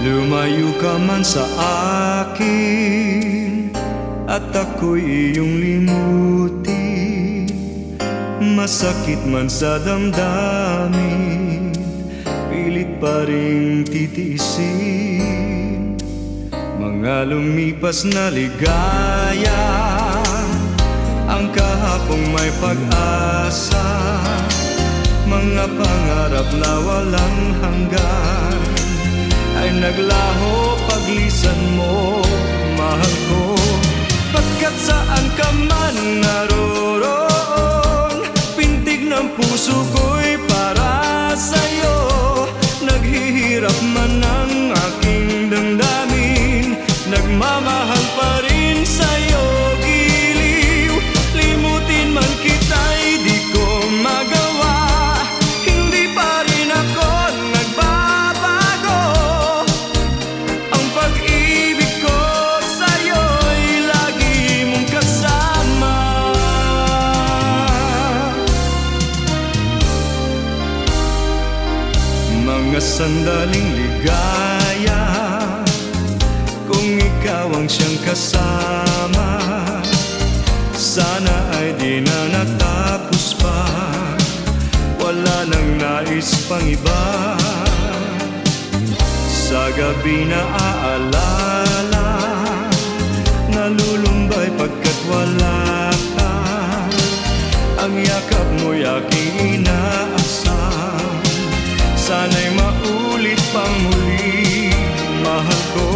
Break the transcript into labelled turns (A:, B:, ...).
A: Lumayo ka man sa akin at ako'y iyong limutin. Masakit man sa damdamin, pilit pa ring titiisin. Mga lumipas na ligaya, ang kahapong may pag-asa. Mga pangarap na walang hanggan ay naglaho paglisan mo, mahal ko. Pagkat saan ka man naroroon, pintig ng puso ko'y para sa'yo. Naghihirap man ang aking damdamin, nagmamahal pa rin sa'yo, giliw. Limutin man kita'y di ko magawa, hindi pa rin ako nagbabago. Ang pag-ibig ko sa'yo'y lagi mong kasama. Mga sandaling ligaya, kung ikaw ang siyang kasama, sana ay di na natapos pa, wala nang nais pang iba. Sa gabi na aalala, nalulumbay pagkat wala ka. Ang yakap mo'y aking inaasam, sana'y maulit pang muli, mahal ko.